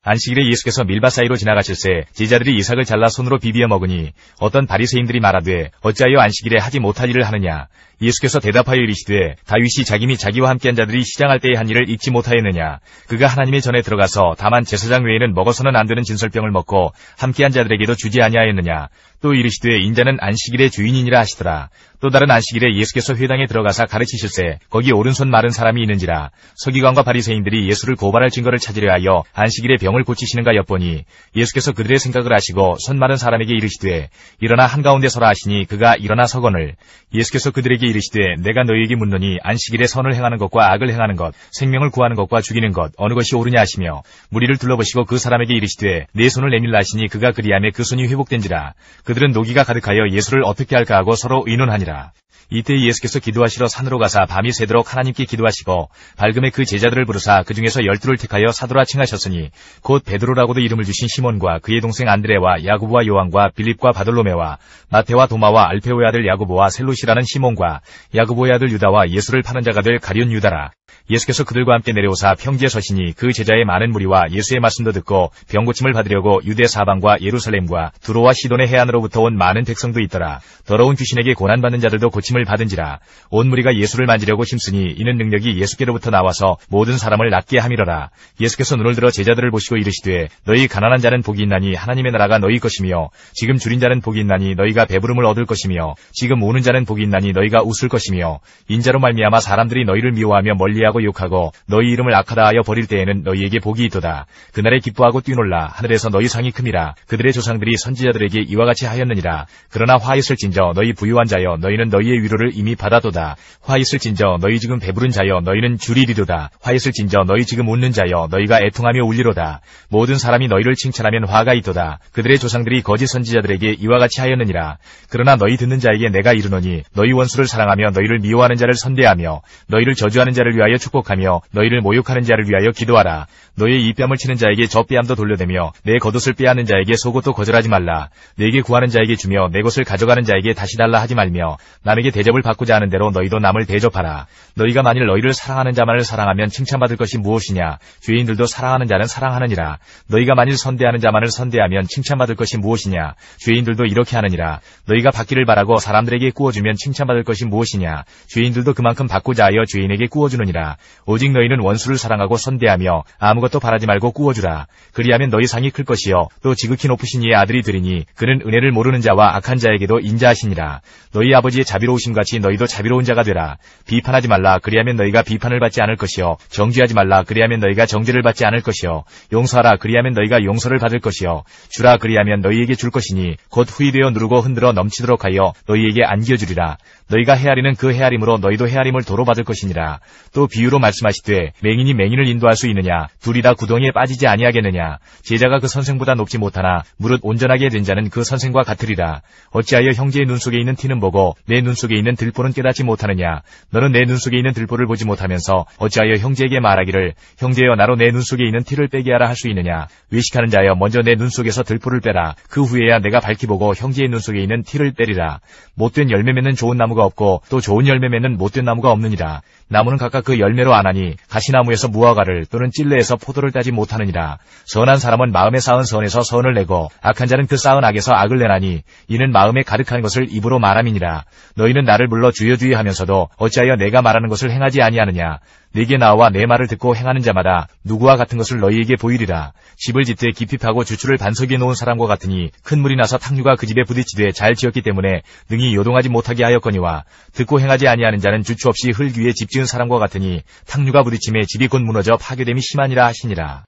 안식일에 예수께서 밀밭 사이로 지나가실새 제자들이 이삭을 잘라 손으로 비비어 먹으니 어떤 바리새인들이 말하되 어찌하여 안식일에 하지 못할 일을 하느냐. 예수께서 대답하여 이르시되 다윗이 자기 및 자기와 함께한 자들이 시장할 때의 한 일을 잊지 못하였느냐. 그가 하나님의 전에 들어가서 다만 제사장 외에는 먹어서는 안 되는 진설병을 먹고 함께한 자들에게도 주지 아니하였느냐. 또 이르시되 인자는 안식일의 주인이니라 하시더라. 또 다른 안식일에 예수께서 회당에 들어가사 가르치실새 거기 오른손 마른 사람이 있는지라. 서기관과 바리새인들이 예수를 고발할 증거를 찾으려 하여 안식일에 병을 고치시는가 엿보니 예수께서 그들의 생각을 아시고 손 마른 사람에게 이르시되 일어나 한가운데 서라 하시니 그가 일어나 서거늘. 예수께서 그들에게 이르시되 내가 너희에게 묻노니 안식일에 선을 행하는 것과 악을 행하는 것, 생명을 구하는 것과 죽이는 것 어느 것이 옳으냐 하시며 무리를 둘러보시고 그 사람에게 이르시되 내 손을 내밀라 하시니 그가 그리하매 그 손이 회복된지라. 그들은 노기가 가득하여 예수를 어떻게 할까 하고 서로 의논하니라. 이때 예수께서 기도하시러 산으로 가사 밤이 새도록 하나님께 기도하시고 밝음에 그 제자들을 부르사 그 중에서 12를 택하여 사도라 칭하셨으니 곧 베드로라고도 이름을 주신 시몬과 그의 동생 안드레와 야고보와 요한과 빌립과 바돌로메와 마테와 도마와 알페오의 아들 야고보와 셀롯이라는 시몬과 야고보의 아들 유다와 예수를 파는 자가 될 가룟 유다라. 예수께서 그들과 함께 내려오사 평지에 서시니 그 제자의 많은 무리와 예수의 말씀도 듣고 병고침을 받으려고 유대 사방과 예루살렘과 두로와 시돈의 해안으로부터 온 많은 백성도 있더라. 더러운 귀신에게 고난받는 자들도 고침을 받은지라. 온 무리가 예수를 만지려고 힘쓰니 이는 능력이 예수께로부터 나와서 모든 사람을 낫게 함이러라. 예수께서 눈을 들어 제자들을 보시고 이르시되 너희 가난한 자는 복이 있나니 하나님의 나라가 너희 것이며 지금 줄인 자는 복이 있나니 너희가 배부름을 얻을 것이며 지금 우는 자는 복이 있나니 너희가 웃을 것이며 인자로 말미암아 사람들이 너희를 미워하며 멀리하고 욕하고 너희 이름을 악하다 하여 버릴 때에는 너희에게 복이 있도다. 그날에 기뻐하고 뛰놀라. 하늘에서 너희 상이 큼이라. 그들의 조상들이 선지자들에게 이와 같이 하였느니라. 그러나 화 있을진저 너희 부유한 자여 너희는 너희의 위로를 이미 받아도다. 화 있을진저 너희 지금 배부른 자여 너희는 줄이리로다. 화 있을진저 너희 지금 웃는 자여 너희가 애통하며 울리로다. 모든 사람이 너희를 칭찬하면 화가 있도다. 그들의 조상들이 거짓 선지자들에게 이와 같이 하였느니라. 그러나 너희 듣는 자에게 내가 이르노니 너희 원수를 사랑하며 너희를 미워하는 자를 선대하며 너희를 저주하는 자를 위하여 축복하며 너희를 모욕하는 자를 위하여 기도하라. 너희의 이 뺨을 치는 자에게 저 뺨도 돌려대며 내 겉옷을 빼앗는 자에게 속옷도 거절하지 말라. 내게 구하는 자에게 주며 내 것을 가져가는 자에게 다시 달라 하지 말며 남에게 대접을 받고자 하는 대로 너희도 남을 대접하라. 너희가 만일 너희를 사랑하는 자만을 사랑하면 칭찬받을 것이 무엇이냐. 죄인들도 사랑하는 자는 사랑하느니라. 너희가 만일 선대하는 자만을 선대하면 칭찬받을 것이 무엇이냐. 죄인들도 이렇게 하느니라. 너희가 받기를 바라고 사람들에게 꾸어주면 칭찬받을 것이 무엇이냐. 죄인들도 그만큼 받고자 하여 죄인에게 꾸어주느니라. 오직 너희는 원수를 사랑하고 선대하며 아무것도 바라지 말고 꾸어주라. 그리하면 너희 상이 클 것이요 또 지극히 높으신 이의 아들이 되리니 그는 은혜를 모르는 자와 악한 자에게도 인자하시니라. 너희 아버지의 자비로우심 같이 너희도 자비로운 자가 되라. 비판하지 말라. 그리하면 너희가 비판을 받지 않을 것이요 정죄하지 말라. 그리하면 너희가 정죄를 받지 않을 것이요 용서하라. 그리하면 너희가 용서를 받을 것이요 주라. 그리하면 너희에게 줄 것이니 곧 후이되어 누르고 흔들어 넘치도록 하여 너희에게 안겨주리라. 너희가 헤아리는 그 헤아림으로 너희도 헤아림을 도로 받을 것이니라. 또 비유로 말씀하시되 맹인이 맹인을 인도할 수 있느냐. 둘이 다 구덩이에 빠지지 아니하겠느냐. 제자가 그 선생보다 높지 못하나 무릇 온전하게 된 자는 그 선생과 같으리라. 어찌하여 형제의 눈 속에 있는 티는 보고 내 눈 속에 있는 들보는 깨닫지 못하느냐. 너는 내 눈 속에 있는 들보를 보지 못하면서 어찌하여 형제에게 말하기를 형제여 나로 내 눈 속에 있는 티를 빼게 하라 할 수 있느냐. 외식하는 자여 먼저 내 눈 속에서 들보를 빼라. 그 후에야 내가 밝히 보고 형제의 눈 속에 있는 티를 빼리라. 못된 열매 맺는 좋은 나무가 없고 또 좋은 열매 맺는 못된 나무가 없느니라. 나무는 각각 그 열매로 아나니 가시나무에서 무화과를 또는 찔레에서 포도를 따지 못하느니라. 선한 사람은 마음에 쌓은 선에서 선을 내고 악한 자는 그 쌓은 악에서 악을 내나니 이는 마음에 가득한 것을 입으로 말함이니라. 너희는 나를 불러 주여 주여 하면서도 어찌하여 내가 말하는 것을 행하지 아니하느냐. 내게 나와 내 말을 듣고 행하는 자마다 누구와 같은 것을 너희에게 보이리라. 집을 짓되 깊이 파고 주추를 반석에 놓은 사람과 같으니 큰 물이 나서 탕류가 그 집에 부딪히되 잘 지었기 때문에 능히 요동하지 못하게 하였거니와 듣고 행하지 아니하는 자는 주추 없이 흙 위에 집 지은 사람과 같으니 탕류가 부딪힘에 집이 곧 무너져 파괴됨이 심하니라 하시니라.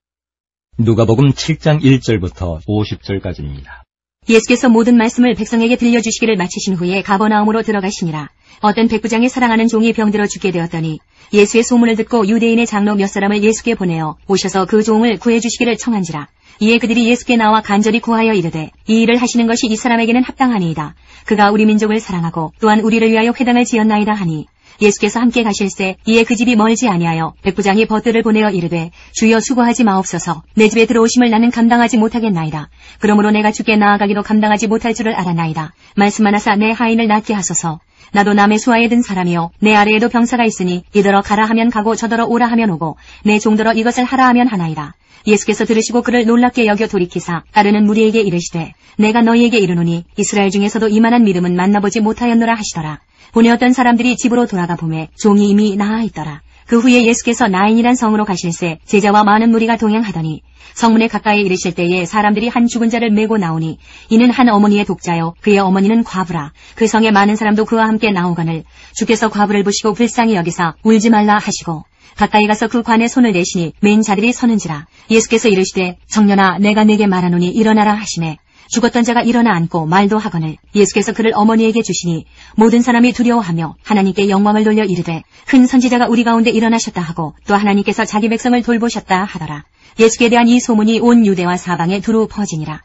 누가복음 7장 1절부터 50절까지입니다. 예수께서 모든 말씀을 백성에게 들려주시기를 마치신 후에 가버나움으로 들어가시니라. 어떤 백부장이 사랑하는 종이 병들어 죽게 되었더니 예수의 소문을 듣고 유대인의 장로 몇 사람을 예수께 보내어 오셔서 그 종을 구해주시기를 청한지라. 이에 그들이 예수께 나와 간절히 구하여 이르되 이 일을 하시는 것이 이 사람에게는 합당하니이다. 그가 우리 민족을 사랑하고 또한 우리를 위하여 회당을 지었나이다 하니 예수께서 함께 가실새 이에 그 집이 멀지 아니하여 백부장이 벗들을 보내어 이르되 주여 수고하지 마옵소서. 내 집에 들어오심을 나는 감당하지 못하겠나이다. 그러므로 내가 주께 나아가기도 감당하지 못할 줄을 알아나이다. 말씀하나사 내 하인을 낫게 하소서. 나도 남의 수하에 든 사람이요 내 아래에도 병사가 있으니 이더러 가라 하면 가고 저더러 오라 하면 오고 내 종더러 이것을 하라 하면 하나이다. 예수께서 들으시고 그를 놀랍게 여겨 돌이키사 따르는 무리에게 이르시되 내가 너희에게 이르노니 이스라엘 중에서도 이만한 믿음은 만나보지 못하였노라 하시더라. 보내었던 사람들이 집으로 돌아가 보매 종이 이미 나아 있더라. 그 후에 예수께서 나인이란 성으로 가실새 제자와 많은 무리가 동행하더니 성문에 가까이 이르실 때에 사람들이 한 죽은 자를 메고 나오니 이는 한 어머니의 독자요 그의 어머니는 과부라. 그 성에 많은 사람도 그와 함께 나오거늘 주께서 과부를 보시고 불쌍히 여기사 울지 말라 하시고 가까이 가서 그 관에 손을 대시니 맨 자들이 서는지라. 예수께서 이르시되 청년아 내가 네게 말하노니 일어나라 하시매 죽었던 자가 일어나 앉고 말도 하거늘 예수께서 그를 어머니에게 주시니 모든 사람이 두려워하며 하나님께 영광을 돌려 이르되 큰 선지자가 우리 가운데 일어나셨다 하고 또 하나님께서 자기 백성을 돌보셨다 하더라. 예수께 대한 이 소문이 온 유대와 사방에 두루 퍼지니라.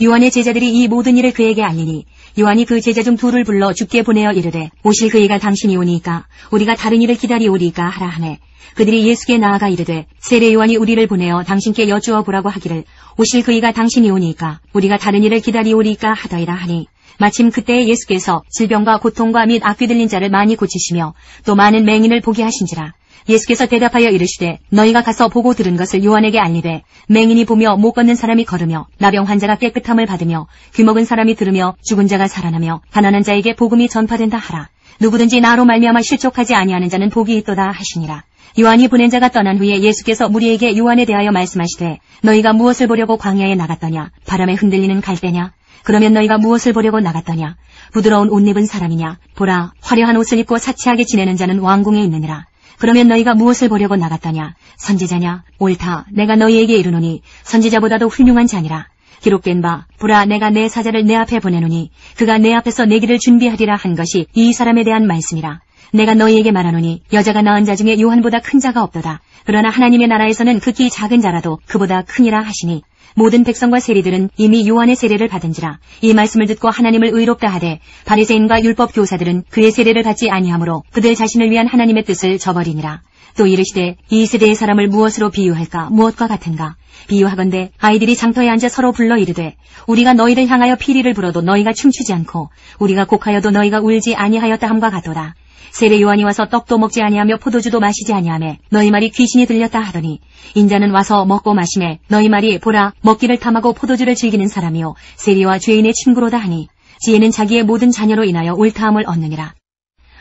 요한의 제자들이 이 모든 일을 그에게 알리니 요한이 그 제자 중 둘을 불러 주께 보내어 이르되 오실 그이가 당신이 오니까 우리가 다른 일을 기다리오리까 하라 하매 그들이 예수께 나아가 이르되 세례 요한이 우리를 보내어 당신께 여쭈어 보라고 하기를 오실 그이가 당신이 오니까 우리가 다른 일을 기다리오리까 하더이다 하니 마침 그때에 예수께서 질병과 고통과 및 악귀 들린 자를 많이 고치시며 또 많은 맹인을 보게 하신지라. 예수께서 대답하여 이르시되 너희가 가서 보고 들은 것을 요한에게 알리되 맹인이 보며 못 걷는 사람이 걸으며 나병 환자가 깨끗함을 받으며 귀먹은 사람이 들으며 죽은 자가 살아나며 가난한 자에게 복음이 전파된다 하라. 누구든지 나로 말미암아 실족하지 아니하는 자는 복이 있도다 하시니라. 요한이 보낸 자가 떠난 후에 예수께서 무리에게 요한에 대하여 말씀하시되 너희가 무엇을 보려고 광야에 나갔더냐? 바람에 흔들리는 갈대냐? 그러면 너희가 무엇을 보려고 나갔더냐? 부드러운 옷 입은 사람이냐? 보라 화려한 옷을 입고 사치하게 지내는 자는 왕궁에 있느니라. 그러면 너희가 무엇을 보려고 나갔더냐? 선지자냐? 옳다. 내가 너희에게 이르노니 선지자보다도 훌륭한 자니라. 기록된 바 보라 내가 내 사자를 내 앞에 보내노니 그가 내 앞에서 내 길을 준비하리라 한 것이 이 사람에 대한 말씀이라. 내가 너희에게 말하노니 여자가 낳은 자 중에 요한보다 큰 자가 없도다. 그러나 하나님의 나라에서는 극히 작은 자라도 그보다 크니라 하시니 모든 백성과 세리들은 이미 요한의 세례를 받은지라. 이 말씀을 듣고 하나님을 의롭다 하되 바리새인과 율법 교사들은 그의 세례를 받지 아니하므로 그들 자신을 위한 하나님의 뜻을 저버리니라. 또 이르시되 이 세대의 사람을 무엇으로 비유할까? 무엇과 같은가? 비유하건대 아이들이 장터에 앉아 서로 불러 이르되 우리가 너희를 향하여 피리를 불어도 너희가 춤추지 않고 우리가 곡하여도 너희가 울지 아니하였다 함과 같도다. 세례 요한이 와서 떡도 먹지 아니하며 포도주도 마시지 아니하며 너희 말이 귀신이 들렸다 하더니 인자는 와서 먹고 마시매 너희 말이 보라 먹기를 탐하고 포도주를 즐기는 사람이요 세리와 죄인의 친구로다 하니 지혜는 자기의 모든 자녀로 인하여 옳다함을 얻느니라.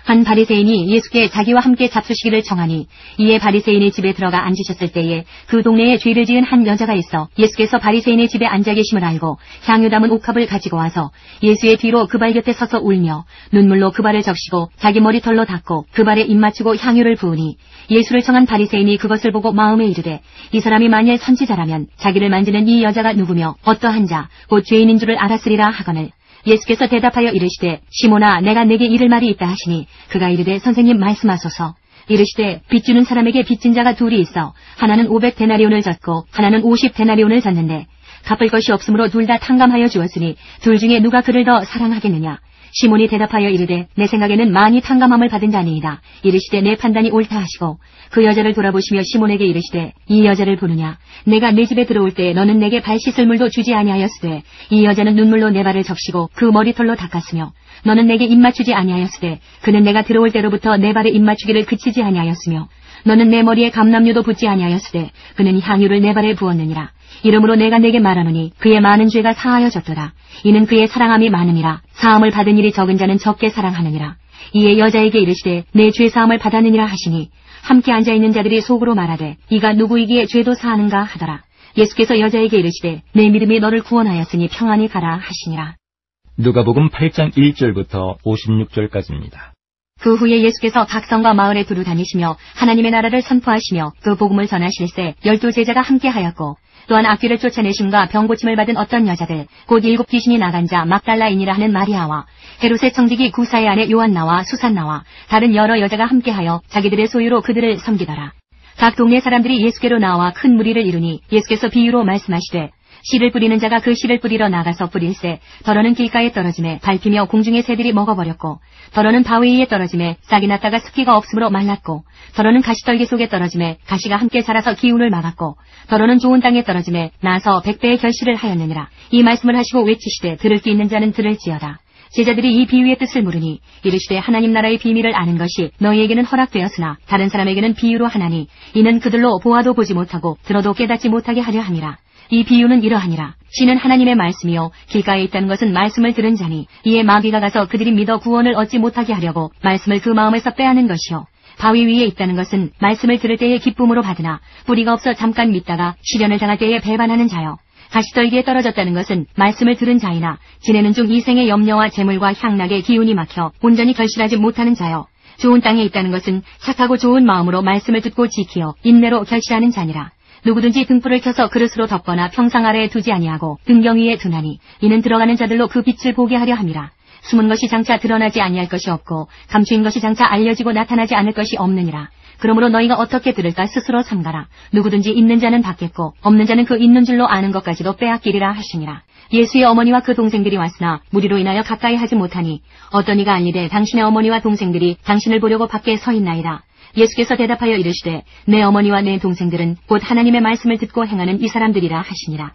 한 바리새인이 예수께 자기와 함께 잡수시기를 청하니 이에 바리새인의 집에 들어가 앉으셨을 때에 그 동네에 죄를 지은 한 여자가 있어 예수께서 바리새인의 집에 앉아 계심을 알고 향유 담은 옥합을 가지고 와서 예수의 뒤로 그 발 곁에 서서 울며 눈물로 그 발을 적시고 자기 머리털로 닦고 그 발에 입 맞추고 향유를 부으니 예수를 청한 바리새인이 그것을 보고 마음에 이르되 이 사람이 만일 선지자라면 자기를 만지는 이 여자가 누구며 어떠한 자 곧 죄인인 줄을 알았으리라 하거늘 예수께서 대답하여 이르시되 시몬아 내가 내게 이를 말이 있다 하시니 그가 이르되 선생님 말씀하소서. 이르시되 빚주는 사람에게 빚진 자가 둘이 있어 하나는 500데나리온을 졌고 하나는 50데나리온을 졌는데 갚을 것이 없으므로 둘 다 탕감하여 주었으니 둘 중에 누가 그를 더 사랑하겠느냐. 시몬이 대답하여 이르되 내 생각에는 많이 탕감함을 받은 자니이다. 이르시되 내 판단이 옳다 하시고 그 여자를 돌아보시며 시몬에게 이르시되 이 여자를 보느냐. 내가 내 집에 들어올 때 너는 내게 발 씻을 물도 주지 아니하였으되 이 여자는 눈물로 내 발을 적시고 그 머리털로 닦았으며 너는 내게 입 맞추지 아니하였으되 그는 내가 들어올 때로부터 내 발에 입 맞추기를 그치지 아니하였으며 너는 내 머리에 감람류도 붓지 아니하였으되 그는 향유를 내 발에 부었느니라. 이러므로 내가 내게 말하노니 그의 많은 죄가 사하여졌도다. 이는 그의 사랑함이 많음이라. 사함을 받은 일이 적은 자는 적게 사랑하느니라. 이에 여자에게 이르시되 내 죄 사함을 받았느니라 하시니 함께 앉아있는 자들이 속으로 말하되 이가 누구이기에 죄도 사하는가 하더라. 예수께서 여자에게 이르시되 내 믿음이 너를 구원하였으니 평안히 가라 하시니라. 누가복음 8장 1절부터 56절까지입니다. 그 후에 예수께서 각 성과 마을에 두루 다니시며 하나님의 나라를 선포하시며 그 복음을 전하실새 12 제자가 함께 하였고 또한 악귀를 쫓아내심과 병고침을 받은 어떤 여자들, 곧 7 귀신이 나간 자 막달라인이라 하는 마리아와 헤롯의 청지기 구사의 아내 요한나와 수산나와 다른 여러 여자가 함께하여 자기들의 소유로 그들을 섬기더라. 각 동네 사람들이 예수께로 나와 큰 무리를 이루니 예수께서 비유로 말씀하시되 씨를 뿌리는 자가 그 씨를 뿌리러 나가서 뿌릴새 더러는 길가에 떨어짐에 밟히며 공중의 새들이 먹어버렸고 더러는 바위 위에 떨어짐에 싹이 났다가 습기가 없으므로 말랐고 더러는 가시떨기 속에 떨어짐에 가시가 함께 자라서 기운을 막았고 더러는 좋은 땅에 떨어짐에 나서 100배의 결실을 하였느니라. 이 말씀을 하시고 외치시되 들을 귀 있는 자는 들을지어다. 제자들이 이 비유의 뜻을 물으니 이르시되 하나님 나라의 비밀을 아는 것이 너희에게는 허락되었으나 다른 사람에게는 비유로 하나니 이는 그들로 보아도 보지 못하고 들어도 깨닫지 못하게 하려 함이라. 이 비유는 이러하니라. 씨는 하나님의 말씀이요 길가에 있다는 것은 말씀을 들은 자니 이에 마귀가 가서 그들이 믿어 구원을 얻지 못하게 하려고 말씀을 그 마음에서 빼앗는 것이요 바위 위에 있다는 것은 말씀을 들을 때에 기쁨으로 받으나 뿌리가 없어 잠깐 믿다가 시련을 당할 때에 배반하는 자요 가시떨기에 떨어졌다는 것은 말씀을 들은 자이나 지내는 중 이생의 염려와 재물과 향락의 기운이 막혀 온전히 결실하지 못하는 자요 좋은 땅에 있다는 것은 착하고 좋은 마음으로 말씀을 듣고 지키어 인내로 결실하는 자니라. 누구든지 등불을 켜서 그릇으로 덮거나 평상 아래에 두지 아니하고 등경 위에 두나니 이는 들어가는 자들로 그 빛을 보게 하려 함이라. 숨은 것이 장차 드러나지 아니할 것이 없고 감추인 것이 장차 알려지고 나타나지 않을 것이 없느니라. 그러므로 너희가 어떻게 들을까 스스로 삼가라. 누구든지 있는 자는 받겠고 없는 자는 그 있는 줄로 아는 것까지도 빼앗기리라 하시니라. 예수의 어머니와 그 동생들이 왔으나 무리로 인하여 가까이 하지 못하니 어떤 이가 알리되 당신의 어머니와 동생들이 당신을 보려고 밖에 서 있나이다. 예수께서 대답하여 이르시되 내 어머니와 내 동생들은 곧 하나님의 말씀을 듣고 행하는 이 사람들이라 하시니라.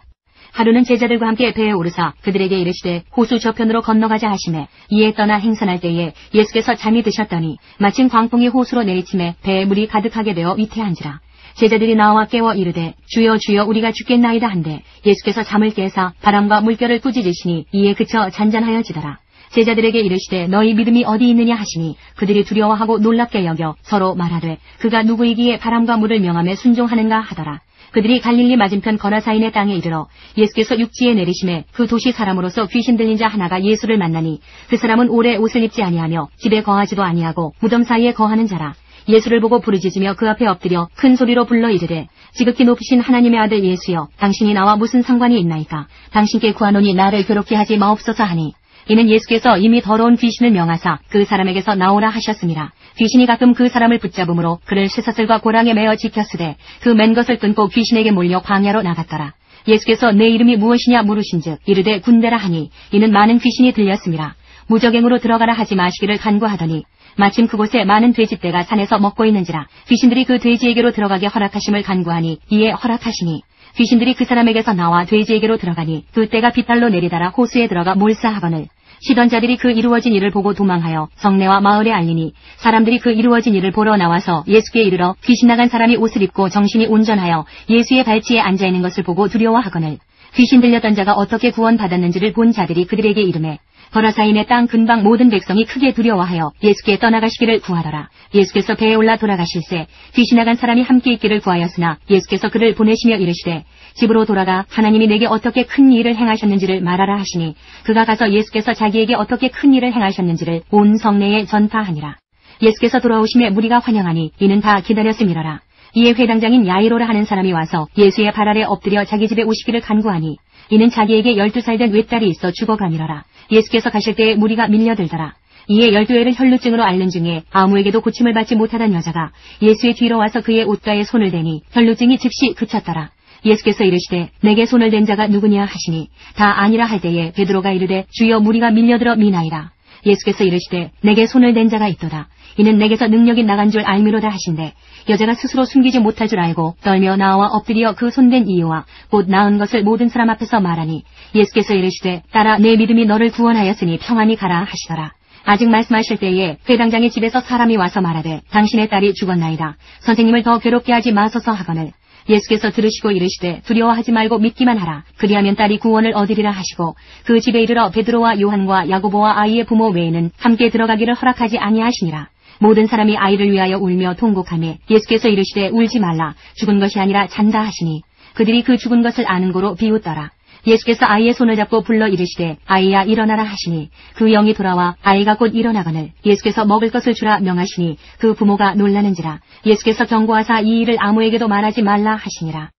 하루는 제자들과 함께 배에 오르사 그들에게 이르시되 호수 저편으로 건너가자 하시매 이에 떠나 행선할 때에 예수께서 잠이 드셨더니 마침 광풍이 호수로 내리침에 배에 물이 가득하게 되어 위태한지라. 제자들이 나와 깨워 이르되 주여 주여 우리가 죽겠나이다 한데 예수께서 잠을 깨사 바람과 물결을 꾸짖으시니 이에 그쳐 잔잔하여지더라. 제자들에게 이르시되 너희 믿음이 어디 있느냐 하시니 그들이 두려워하고 놀랍게 여겨 서로 말하되 그가 누구이기에 바람과 물을 명함에 순종하는가 하더라. 그들이 갈릴리 맞은편 거라사인의 땅에 이르러 예수께서 육지에 내리심에 그 도시 사람으로서 귀신 들린 자 하나가 예수를 만나니 그 사람은 오래 옷을 입지 아니하며 집에 거하지도 아니하고 무덤 사이에 거하는 자라. 예수를 보고 부르짖으며 그 앞에 엎드려 큰 소리로 불러 이르되 지극히 높으신 하나님의 아들 예수여 당신이 나와 무슨 상관이 있나이까. 당신께 구하노니 나를 괴롭게 하지 마옵소서 하니 이는 예수께서 이미 더러운 귀신을 명하사 그 사람에게서 나오라 하셨습니다. 귀신이 가끔 그 사람을 붙잡음으로 그를 쇠사슬과 고랑에 매어 지켰으되 그 맨 것을 끊고 귀신에게 몰려 광야로 나갔더라. 예수께서 내 이름이 무엇이냐 물으신즉 이르되 군대라 하니 이는 많은 귀신이 들렸습니다. 무적행으로 들어가라 하지 마시기를 간구하더니 마침 그곳에 많은 돼지떼가 산에서 먹고 있는지라 귀신들이 그 돼지에게로 들어가게 허락하심을 간구하니 이에 허락하시니 귀신들이 그 사람에게서 나와 돼지에게로 들어가니 그 떼가 비탈로 내리달아 호수에 들어가 몰사하거늘 시던 자들이 그 이루어진 일을 보고 도망하여 성내와 마을에 알리니 사람들이 그 이루어진 일을 보러 나와서 예수께 이르러 귀신 나간 사람이 옷을 입고 정신이 온전하여 예수의 발치에 앉아있는 것을 보고 두려워하거늘 귀신 들렸던 자가 어떻게 구원받았는지를 본 자들이 그들에게 이르매 거라사인의 땅 근방 모든 백성이 크게 두려워하여 예수께 떠나가시기를 구하더라. 예수께서 배에 올라 돌아가실새 귀신 나간 사람이 함께 있기를 구하였으나 예수께서 그를 보내시며 이르시되 집으로 돌아가 하나님이 내게 어떻게 큰 일을 행하셨는지를 말하라 하시니 그가 가서 예수께서 자기에게 어떻게 큰 일을 행하셨는지를 온 성내에 전파하니라. 예수께서 돌아오심에 무리가 환영하니 이는 다 기다렸음이러라. 이에 회당장인 야이로라 하는 사람이 와서 예수의 발 아래 엎드려 자기 집에 오시기를 간구하니 이는 자기에게 12살 된 외딸이 있어 죽어가니러라. 예수께서 가실 때에 무리가 밀려들더라. 이에 12회를 혈루증으로 앓는 중에 아무에게도 고침을 받지 못하던 여자가 예수의 뒤로 와서 그의 옷가에 손을 대니 혈루증이 즉시 그쳤더라. 예수께서 이르시되 내게 손을 댄 자가 누구냐 하시니 다 아니라 할 때에 베드로가 이르되 주여 무리가 밀려들어 미나이다. 예수께서 이르시되 내게 손을 댄 자가 있도다. 이는 내게서 능력이 나간 줄 알미로다 하신대 여자가 스스로 숨기지 못할 줄 알고 떨며 나와 엎드려 그 손댄 이유와 곧 나은 것을 모든 사람 앞에서 말하니 예수께서 이르시되 딸아 내 믿음이 너를 구원하였으니 평안히 가라 하시더라. 아직 말씀하실 때에 회당장의 집에서 사람이 와서 말하되 당신의 딸이 죽었나이다. 선생님을 더 괴롭게 하지 마소서 하거늘 예수께서 들으시고 이르시되 두려워하지 말고 믿기만 하라. 그리하면 딸이 구원을 얻으리라 하시고 그 집에 이르러 베드로와 요한과 야고보와 아이의 부모 외에는 함께 들어가기를 허락하지 아니하시니라. 모든 사람이 아이를 위하여 울며 통곡하며 예수께서 이르시되 울지 말라. 죽은 것이 아니라 잔다 하시니 그들이 그 죽은 것을 아는 고로 비웃더라. 예수께서 아이의 손을 잡고 불러 이르시되 아이야 일어나라 하시니 그 영이 돌아와 아이가 곧 일어나거늘 예수께서 먹을 것을 주라 명하시니 그 부모가 놀라는지라. 예수께서 경고하사 이 일을 아무에게도 말하지 말라 하시니라.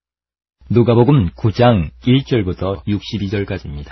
누가복음 9장 1절부터 62절까지입니다.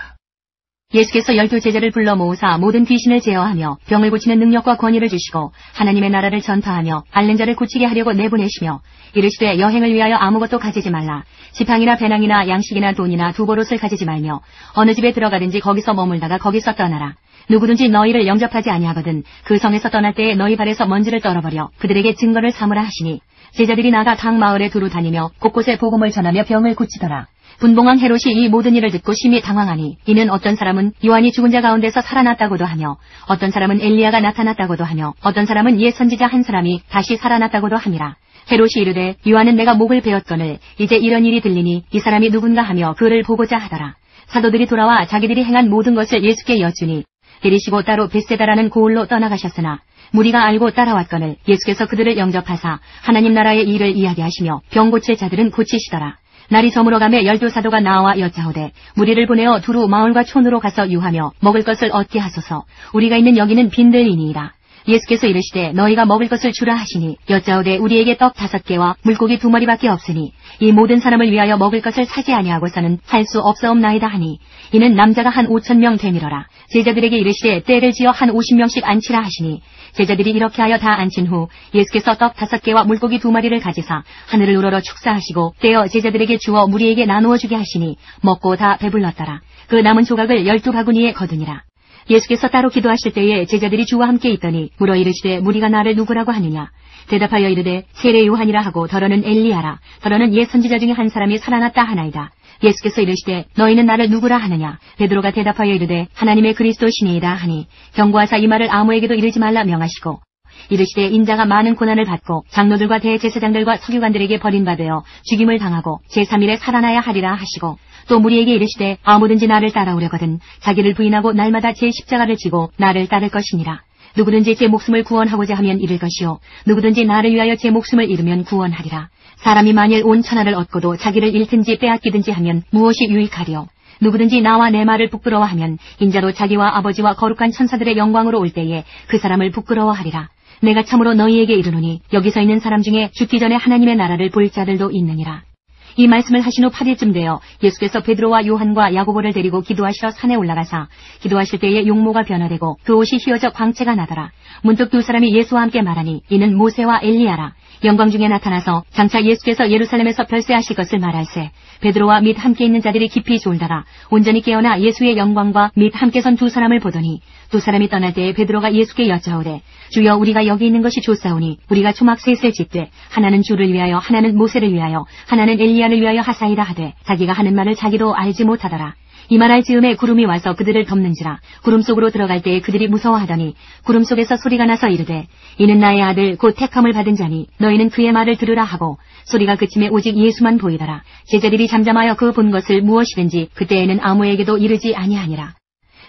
예수께서 12 제자를 불러 모으사 모든 귀신을 제어하며 병을 고치는 능력과 권위를 주시고 하나님의 나라를 전파하며 앓는 자를 고치게 하려고 내보내시며 이르시되 여행을 위하여 아무것도 가지지 말라. 지팡이나 배낭이나 양식이나 돈이나 두보롯을 가지지 말며 어느 집에 들어가든지 거기서 머물다가 거기서 떠나라. 누구든지 너희를 영접하지 아니하거든 그 성에서 떠날 때에 너희 발에서 먼지를 떨어버려 그들에게 증거를 삼으라 하시니 제자들이 나가 각 마을에 두루 다니며 곳곳에 복음을 전하며 병을 고치더라. 분봉왕 헤롯이 이 모든 일을 듣고 심히 당황하니 이는 어떤 사람은 요한이 죽은 자 가운데서 살아났다고도 하며 어떤 사람은 엘리야가 나타났다고도 하며 어떤 사람은 옛 선지자 한 사람이 다시 살아났다고도 함이라. 헤롯이 이르되 요한은 내가 목을 베었거늘 이제 이런 일이 들리니 이 사람이 누군가 하며 그를 보고자 하더라. 사도들이 돌아와 자기들이 행한 모든 것을 예수께 여쭈니 데리시고 따로 벳세다라는 고을로 떠나가셨으나 무리가 알고 따라왔거늘 예수께서 그들을 영접하사 하나님 나라의 일을 이야기하시며 병 고칠 자들은 고치시더라. 날이 저물어가며 12 사도가 나와 여짜오되 무리를 보내어 두루 마을과 촌으로 가서 유하며 먹을 것을 얻게 하소서. 우리가 있는 여기는 빈들이니이다. 예수께서 이르시되 너희가 먹을 것을 주라 하시니 여짜오되 우리에게 떡 5개와 물고기 2마리밖에 없으니 이 모든 사람을 위하여 먹을 것을 사지 아니하고서는 할 수 없사옵나이다 하니 이는 남자가 한 5,000명 되밀어라. 제자들에게 이르시되 때를 지어 한 50명씩 앉히라 하시니 제자들이 이렇게 하여 다 앉힌 후 예수께서 떡 5개와 물고기 2마리를 가지사 하늘을 우러러 축사하시고 떼어 제자들에게 주어 무리에게 나누어 주게 하시니 먹고 다 배불렀더라. 그 남은 조각을 12바구니에 거두니라. 예수께서 따로 기도하실 때에 제자들이 주와 함께 있더니 물어 이르시되 무리가 나를 누구라고 하느냐. 대답하여 이르되 세례 요한이라 하고 더러는 엘리야라. 더러는 옛 선지자 중에 한 사람이 살아났다 하나이다. 예수께서 이르시되 너희는 나를 누구라 하느냐. 베드로가 대답하여 이르되 하나님의 그리스도시니이다 하니 경고하사 이 말을 아무에게도 이르지 말라 명하시고 이르시되 인자가 많은 고난을 받고 장로들과 대제사장들과 서기관들에게 버림받아 죽임을 당하고 제3일에 살아나야 하리라 하시고 또 무리에게 이르시되 아무든지 나를 따라오려거든 자기를 부인하고 날마다 제 십자가를 지고 나를 따를 것이니라. 누구든지 제 목숨을 구원하고자 하면 잃을 것이요 누구든지 나를 위하여 제 목숨을 잃으면 구원하리라. 사람이 만일 온 천하를 얻고도 자기를 잃든지 빼앗기든지 하면 무엇이 유익하리요. 누구든지 나와 내 말을 부끄러워하면 인자로 자기와 아버지와 거룩한 천사들의 영광으로 올 때에 그 사람을 부끄러워하리라. 내가 참으로 너희에게 이르노니 여기서 있는 사람 중에 죽기 전에 하나님의 나라를 볼 자들도 있느니라. 이 말씀을 하신 후 8일쯤 되어 예수께서 베드로와 요한과 야고보를 데리고 기도하시러 산에 올라가사 기도하실 때에 용모가 변화되고 그 옷이 휘어져 광채가 나더라. 문득 2 사람이 예수와 함께 말하니 이는 모세와 엘리야라. 영광 중에 나타나서 장차 예수께서 예루살렘에서 별세하실 것을 말할세. 베드로와 및 함께 있는 자들이 깊이 졸다가 온전히 깨어나 예수의 영광과 및 함께 선 2 사람을 보더니 2 사람이 떠날 때에 베드로가 예수께 여짜오되 주여 우리가 여기 있는 것이 좋사오니 우리가 초막 셋을 짓되 하나는 주를 위하여 하나는 모세를 위하여 하나는 엘리야를 위하여 하사이다 하되 자기가 하는 말을 자기도 알지 못하더라. 이 말할 즈음에 구름이 와서 그들을 덮는지라. 구름 속으로 들어갈 때에 그들이 무서워하더니 구름 속에서 소리가 나서 이르되 이는 나의 아들 곧 택함을 받은 자니 너희는 그의 말을 들으라 하고 소리가 그침에 오직 예수만 보이더라. 제자들이 잠잠하여 그 본 것을 무엇이든지 그때에는 아무에게도 이르지 아니하니라.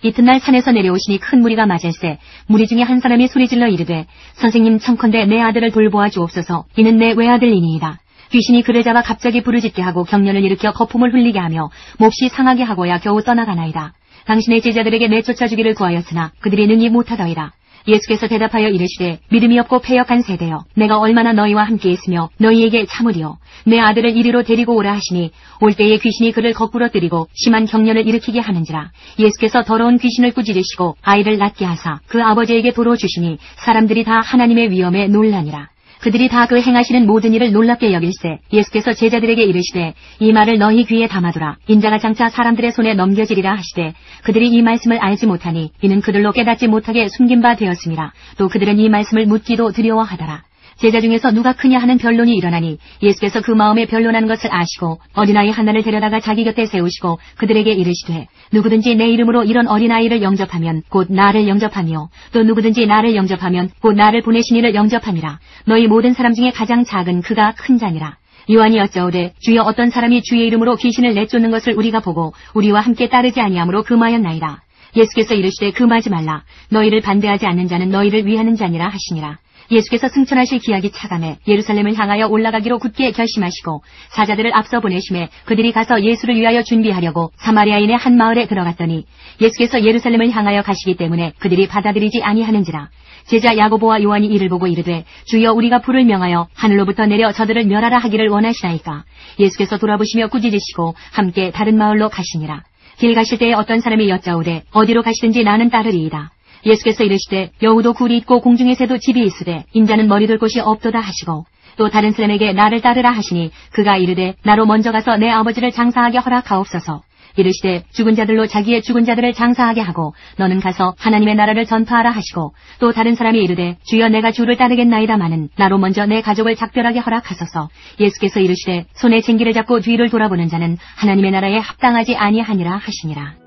이튿날 산에서 내려오시니 큰 무리가 맞을세. 무리 중에 한 사람이 소리질러 이르되 선생님 청컨대 내 아들을 돌보아 주옵소서. 이는 내 외아들이니이다. 귀신이 그를 잡아 갑자기 부르짖게 하고 경련을 일으켜 거품을 흘리게 하며 몹시 상하게 하고야 겨우 떠나가나이다. 당신의 제자들에게 내쫓아 주기를 구하였으나 그들이 능히 못하더이다. 예수께서 대답하여 이르시되 믿음이 없고 패역한 세대여 내가 얼마나 너희와 함께 있으며 너희에게 참으리요. 내 아들을 이리로 데리고 오라 하시니 올 때에 귀신이 그를 거꾸로 들이고 심한 경련을 일으키게 하는지라. 예수께서 더러운 귀신을 꾸짖으시고 아이를 낫게 하사 그 아버지에게 도로 주시니 사람들이 다 하나님의 위엄에 놀라니라. 그들이 다 그 행하시는 모든 일을 놀랍게 여길세. 예수께서 제자들에게 이르시되 이 말을 너희 귀에 담아두라. 인자가 장차 사람들의 손에 넘겨지리라 하시되 그들이 이 말씀을 알지 못하니 이는 그들로 깨닫지 못하게 숨긴 바 되었음이라. 또 그들은 이 말씀을 묻기도 두려워하더라. 제자 중에서 누가 크냐 하는 변론이 일어나니 예수께서 그 마음에 변론하는 것을 아시고 어린아이 하나를 데려다가 자기 곁에 세우시고 그들에게 이르시되 누구든지 내 이름으로 이런 어린아이를 영접하면 곧 나를 영접하며 또 누구든지 나를 영접하면 곧 나를 보내신 이를 영접함이라. 너희 모든 사람 중에 가장 작은 그가 큰 자니라. 요한이 여짜오되 주여 어떤 사람이 주의 이름으로 귀신을 내쫓는 것을 우리가 보고 우리와 함께 따르지 아니하므로 금하였나이다. 예수께서 이르시되 금하지 말라. 너희를 반대하지 않는 자는 너희를 위하는 자니라 하시니라. 예수께서 승천하실 기약이 차감해 예루살렘을 향하여 올라가기로 굳게 결심하시고 사자들을 앞서 보내심에 그들이 가서 예수를 위하여 준비하려고 사마리아인의 한 마을에 들어갔더니 예수께서 예루살렘을 향하여 가시기 때문에 그들이 받아들이지 아니하는지라. 제자 야고보와 요한이 이를 보고 이르되 주여 우리가 불을 명하여 하늘로부터 내려 저들을 멸하라 하기를 원하시나이까. 예수께서 돌아보시며 꾸짖으시고 함께 다른 마을로 가시니라. 길 가실 때에 어떤 사람이 여짜오되 어디로 가시든지 나는 따르리이다. 예수께서 이르시되 여우도 굴이 있고 공중의 새도 집이 있으되 인자는 머리둘 곳이 없도다 하시고 또 다른 사람에게 나를 따르라 하시니 그가 이르되 나로 먼저 가서 내 아버지를 장사하게 허락하옵소서. 이르시되 죽은 자들로 자기의 죽은 자들을 장사하게 하고 너는 가서 하나님의 나라를 전파하라 하시고 또 다른 사람이 이르되 주여 내가 주를 따르겠나이다마는 나로 먼저 내 가족을 작별하게 허락하소서. 예수께서 이르시되 손에 쟁기를 잡고 뒤를 돌아보는 자는 하나님의 나라에 합당하지 아니하니라 하시니라.